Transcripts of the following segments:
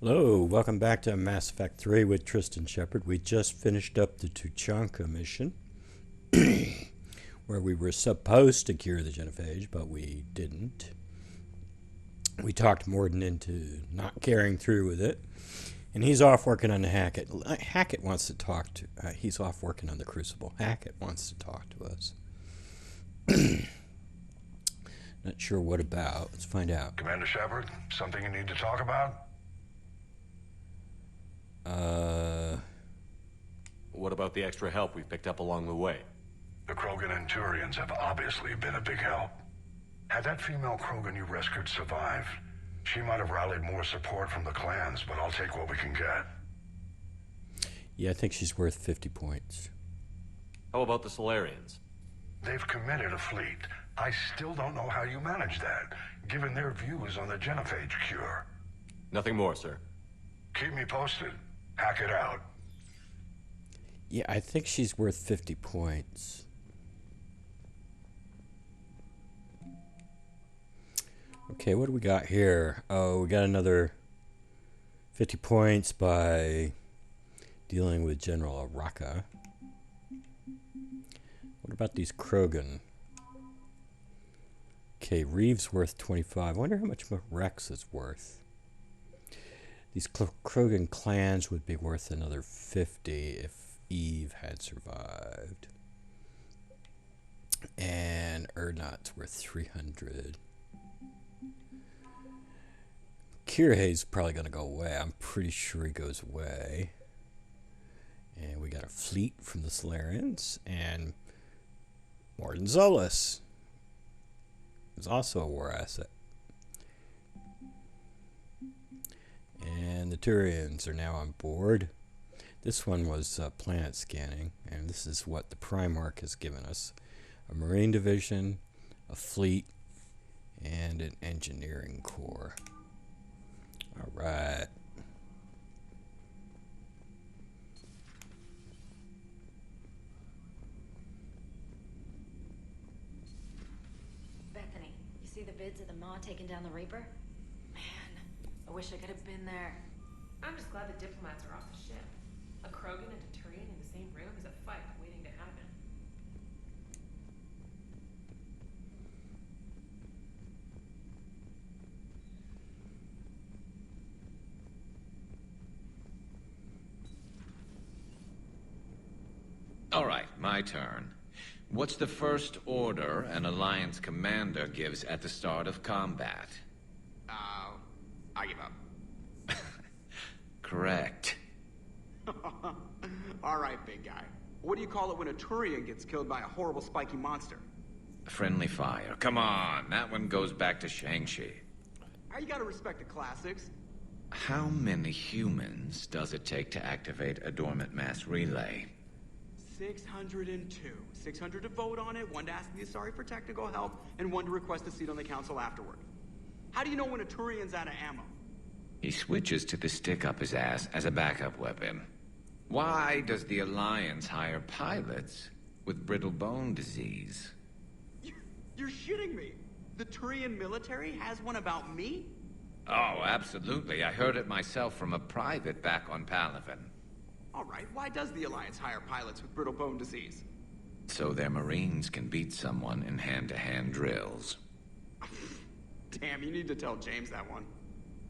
Hello, welcome back to Mass Effect 3 with Tristan Shepard. We just finished up the Tuchanka mission, where we were supposed to cure the genophage, but we didn't. We talked Morden into not carrying through with it, and he's off working on the Hackett. Hackett wants to talk to... he's off working on the Crucible. Hackett wants to talk to us. Not sure what about. Let's find out. Commander Shepard, something you need to talk about? What about the extra help we picked up along the way? The Krogan and Turians have obviously been a big help. Had that female Krogan you rescued survived, she might have rallied more support from the clans, but I'll take what we can get. Yeah, I think she's worth 50 points. How about the Solarians? They've committed a fleet. I still don't know how you manage that, given their views on the genophage cure. Nothing more, sir. Keep me posted. Hack it out. Yeah, I think she's worth 50 points. Okay, what do we got here? Oh, we got another 50 points by dealing with General Araka. What about these Krogan? Okay, Reeves worth 25. I wonder how much Rex is worth. These Krogan clans would be worth another 50 if Eve had survived. And Erdnot's worth 300. Kirihei's probably going to go away. I'm pretty sure he goes away. And we got a fleet from the Solarians. And Morden Zolas is also a war asset. And the Turians are now on board. This one was planet scanning, and this is what the Primarch has given us. A Marine Division, a fleet, and an engineering corps. Alright. Bethany, you see the vids of the Maw taking down the Reaper? I wish I could have been there. I'm just glad the diplomats are off the ship. A Krogan and a Turian in the same room is a fight waiting to happen. All right, my turn. What's the first order an Alliance commander gives at the start of combat? I give up. Correct. All right, big guy. What do you call it when a Turian gets killed by a horrible spiky monster? Friendly fire. Come on, that one goes back to Shang-Chi. You gotta respect the classics. How many humans does it take to activate a dormant mass relay? 602. 600 to vote on it, 1 to ask the Asari for technical help, and 1 to request a seat on the council afterward. How do you know when a Turian's out of ammo? He switches to the stick up his ass as a backup weapon. Why does the Alliance hire pilots with brittle bone disease? You're shitting me. The Turian military has one about me? Oh, absolutely. I heard it myself from a private back on Palaven. All right, why does the Alliance hire pilots with brittle bone disease? So their Marines can beat someone in hand-to-hand drills. Damn, you need to tell James that one.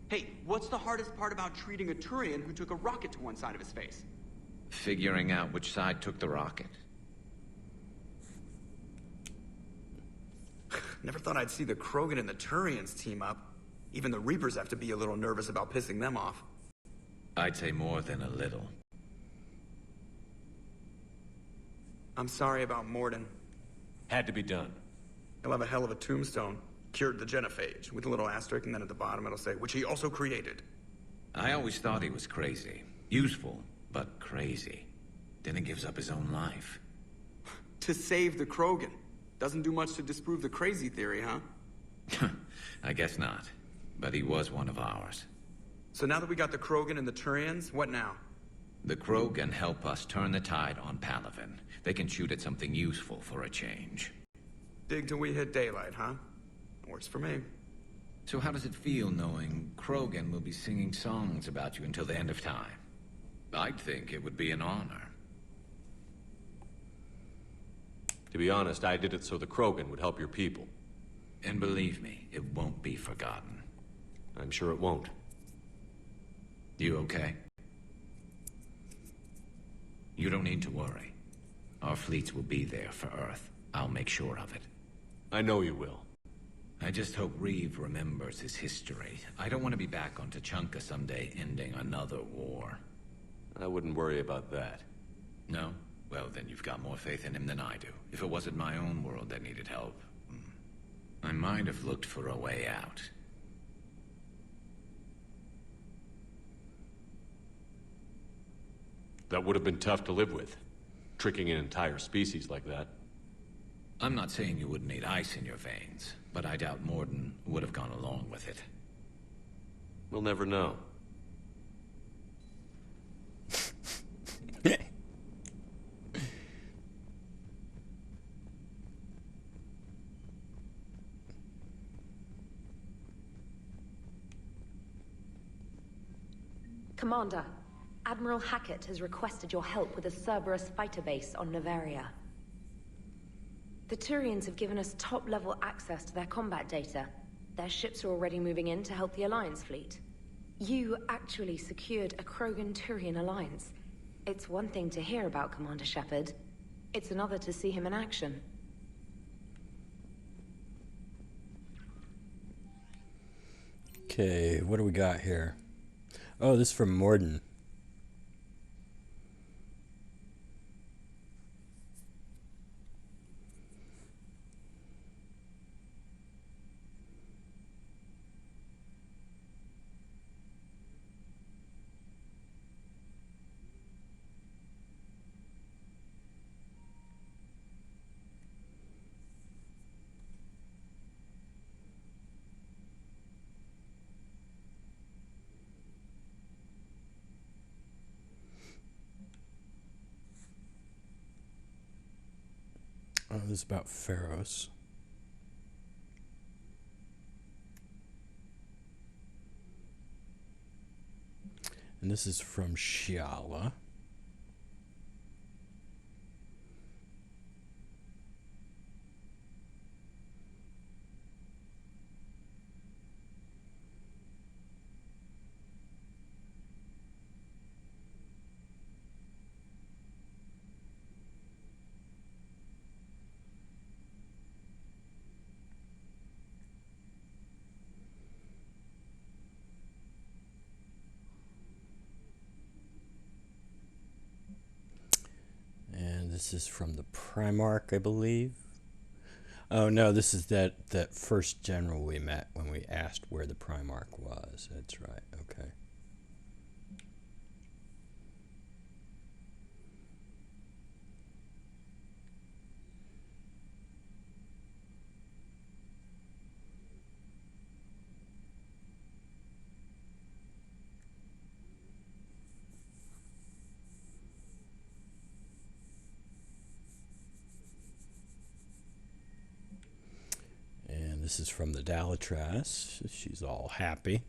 Hey, what's the hardest part about treating a Turian who took a rocket to one side of his face? Figuring out which side took the rocket. Never thought I'd see the Krogan and the Turians team up. Even the Reapers have to be a little nervous about pissing them off. I'd say more than a little. I'm sorry about Morden. Had to be done. He'll have a hell of a tombstone. Cured the genophage, with a little asterisk, and then at the bottom it'll say, which he also created. I always thought he was crazy. Useful, but crazy. Then he gives up his own life. To save the Krogan. Doesn't do much to disprove the crazy theory, huh? I guess not. But he was one of ours. So now that we got the Krogan and the Turians, what now? The Krogan help us turn the tide on Palaven. They can shoot at something useful for a change. Dig till we hit daylight, huh? Works for me. So how does it feel knowing Krogan will be singing songs about you until the end of time? I'd think it would be an honor. To be honest, I did it so the Krogan would help your people. And believe me, it won't be forgotten. I'm sure it won't. You okay? You don't need to worry. Our fleets will be there for Earth. I'll make sure of it. I know you will. I just hope Reeve remembers his history. I don't want to be back on Tuchanka someday, ending another war. I wouldn't worry about that. No? Well, then you've got more faith in him than I do. If it wasn't my own world that needed help, I might have looked for a way out. That would have been tough to live with. Tricking an entire species like that. I'm not saying you wouldn't need ice in your veins, but I doubt Morden would have gone along with it. We'll never know. Commander, Admiral Hackett has requested your help with a Cerberus fighter base on Noveria. The Turians have given us top-level access to their combat data. Their ships are already moving in to help the Alliance fleet. You actually secured a Krogan-Turian alliance. It's one thing to hear about Commander Shepard. It's another to see him in action. Okay, what do we got here? Oh, this is from Morden. Oh, this is about Pharaohs. And this is from Shiala. This is from the Primarch, I believe. Oh no, this is that first general we met when we asked where the Primarch was. That's right. Okay. This is from the Dalatrass. She's all happy.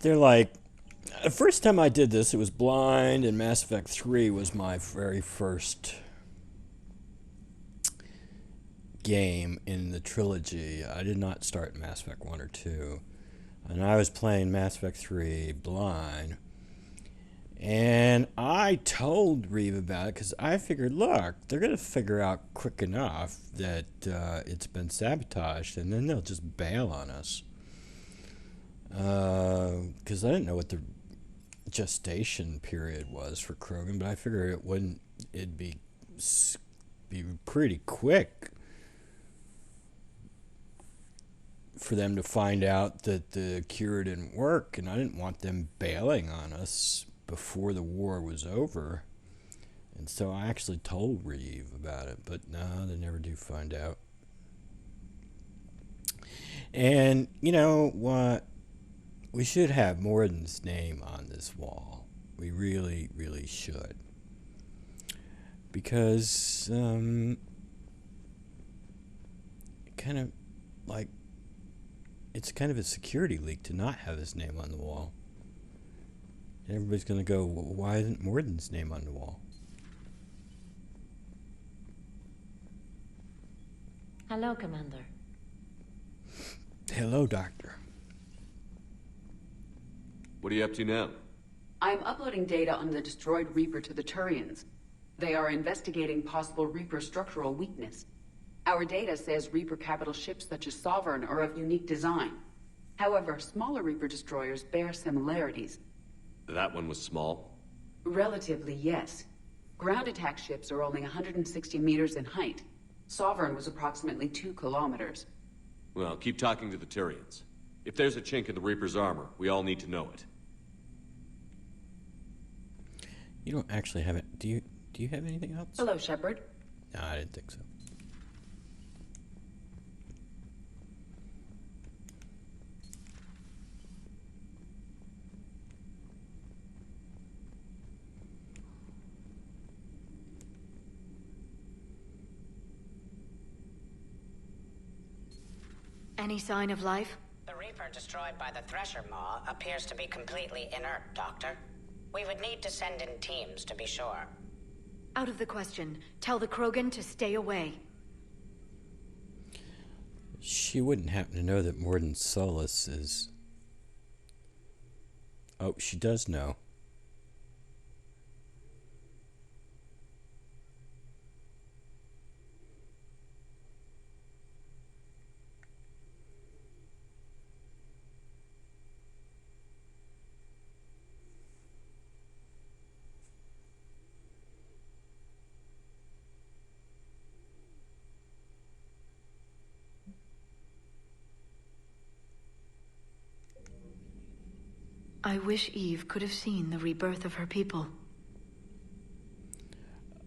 They're like, the first time I did this, it was blind, and Mass Effect 3 was my very first game in the trilogy. I did not start Mass Effect 1 or 2. And I was playing Mass Effect 3 blind. And I told Reeve about it because I figured, look, they're going to figure out quick enough that it's been sabotaged, and then they'll just bail on us. Because I didn't know what the gestation period was for Krogan, but I figured it'd be pretty quick for them to find out that the cure didn't work, and I didn't want them bailing on us before the war was over. And so I actually told Reeve about it, but no, they never do find out. And you know what? We should have Morden's name on this wall. We really, really should. Because, kind of like, it's kind of a security leak to not have his name on the wall. And everybody's going to go, well, why isn't Morden's name on the wall? Hello, Commander. Hello, Doctor. What are you up to now? I'm uploading data on the destroyed Reaper to the Turians. They are investigating possible Reaper structural weakness. Our data says Reaper capital ships such as Sovereign are of unique design. However, smaller Reaper destroyers bear similarities. That one was small? Relatively, yes. Ground attack ships are only 160 meters in height. Sovereign was approximately 2 kilometers. Well, keep talking to the Tyrians. If there's a chink in the Reaper's armor, we all need to know it. You don't actually have it. Do you have anything else? Hello, Shepard. No, I didn't think so. Any sign of life? The Reaper destroyed by the Thresher Maw appears to be completely inert, Doctor. We would need to send in teams to be sure. Out of the question. Tell the Krogan to stay away. She wouldn't happen to know that Morden Solus is... Oh, she does know. I wish Eve could have seen the rebirth of her people.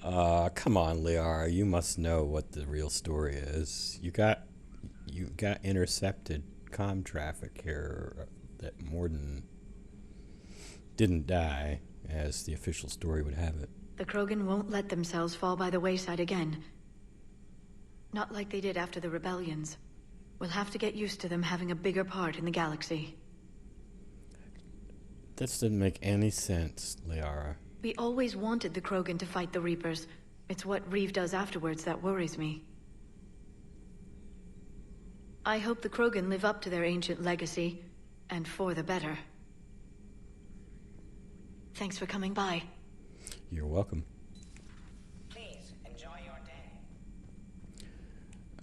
Come on, Liara. You must know what the real story is. You got intercepted comm traffic here that Morden didn't die, as the official story would have it. The Krogan won't let themselves fall by the wayside again. Not like they did after the rebellions. We'll have to get used to them having a bigger part in the galaxy. That doesn't make any sense, Liara. We always wanted the Krogan to fight the Reapers. It's what Reeve does afterwards that worries me. I hope the Krogan live up to their ancient legacy, and for the better. Thanks for coming by. You're welcome. Please, enjoy your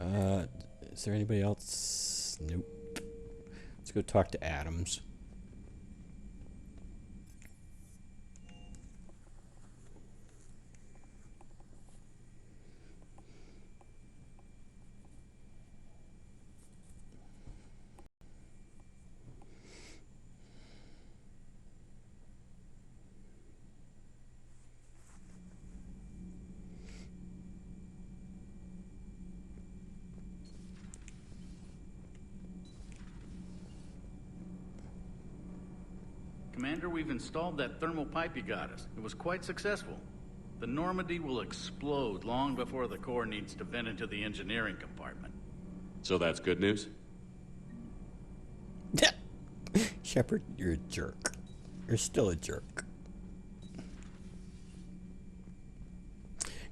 day. Is there anybody else? Nope. Let's go talk to Adams. Commander, we've installed that thermal pipe you got us. It was quite successful. The Normandy will explode long before the core needs to vent into the engineering compartment. So that's good news? Shepard, you're a jerk. You're still a jerk.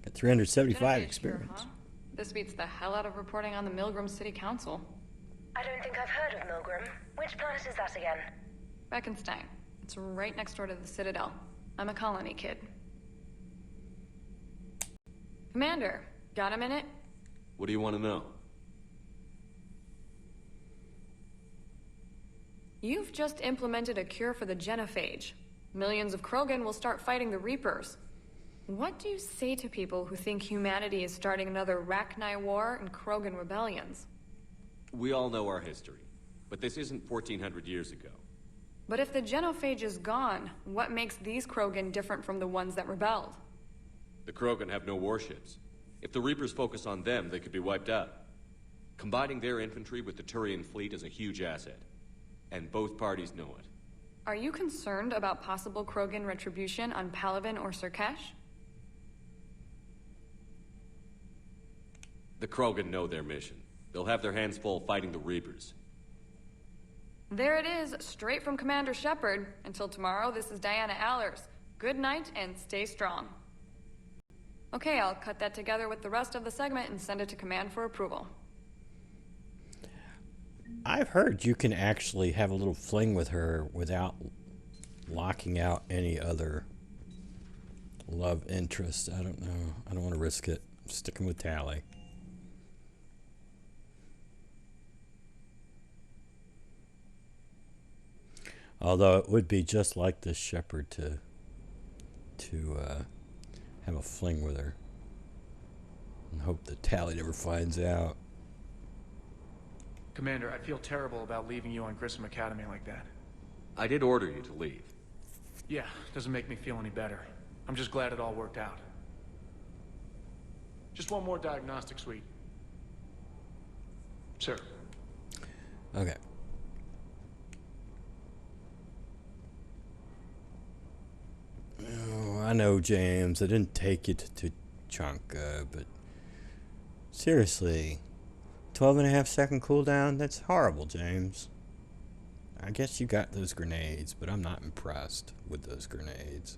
Got 375 experience. Huh? This beats the hell out of reporting on the Milgram City Council. I don't think I've heard of Milgram. Which planet is that again? Beckenstein. It's right next door to the Citadel. I'm a colony kid. Commander, got a minute? What do you want to know? You've just implemented a cure for the genophage. Millions of Krogan will start fighting the Reapers. What do you say to people who think humanity is starting another Rachni War and Krogan rebellions? We all know our history. But this isn't 1400 years ago. But if the genophage is gone, what makes these Krogan different from the ones that rebelled? The Krogan have no warships. If the Reapers focus on them, they could be wiped out. Combining their infantry with the Turian fleet is a huge asset. And both parties know it. Are you concerned about possible Krogan retribution on Palaven or Surkesh? The Krogan know their mission. They'll have their hands full fighting the Reapers. There it is, straight from Commander Shepard. Until tomorrow, this is Diana Allers. Good night and stay strong. Okay, I'll cut that together with the rest of the segment and send it to Command for approval. I've heard you can actually have a little fling with her without locking out any other love interest. I don't know. I don't want to risk it. I'm sticking with Tally. Although it would be just like this Shepard to have a fling with her and hope that Tally never finds out. Commander, I feel terrible about leaving you on Grissom Academy like that. I did order you to leave. Yeah, doesn't make me feel any better. I'm just glad it all worked out. Just one more diagnostic suite. Sir. Okay. Oh, I know, James. I didn't take you to Tuchanka, but seriously, 12.5-second cooldown? That's horrible, James. I guess you got those grenades, but I'm not impressed with those grenades.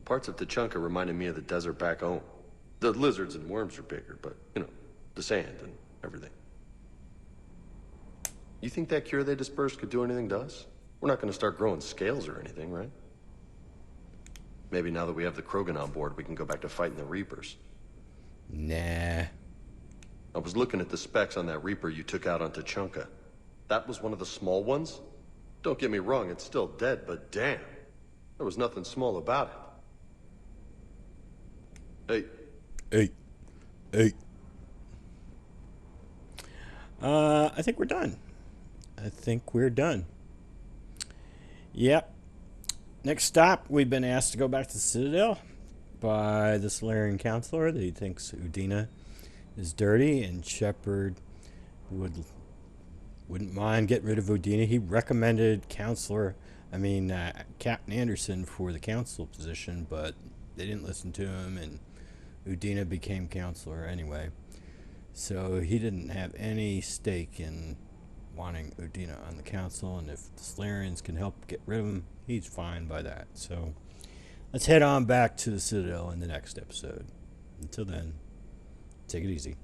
Parts of Tuchanka reminded me of the desert back home. The lizards and worms are bigger, but, you know, the sand and everything. You think that cure they dispersed could do anything to us? We're not going to start growing scales or anything, right? Maybe now that we have the Krogan on board, we can go back to fighting the Reapers. Nah. I was looking at the specs on that Reaper you took out on Tuchanka. That was one of the small ones? Don't get me wrong, it's still dead, but damn. There was nothing small about it. Hey. I think we're done. Yep. Next stop, we've been asked to go back to the Citadel by the Solarian Counselor that he thinks Udina is dirty, and Shepard wouldn't mind getting rid of Udina. He recommended Captain Anderson for the Council position, but they didn't listen to him, and Udina became Counselor anyway. So he didn't have any stake in wanting Udina on the Council, and if the Solarians can help get rid of him, he's fine by that. So let's head on back to the Citadel in the next episode. Until then, take it easy.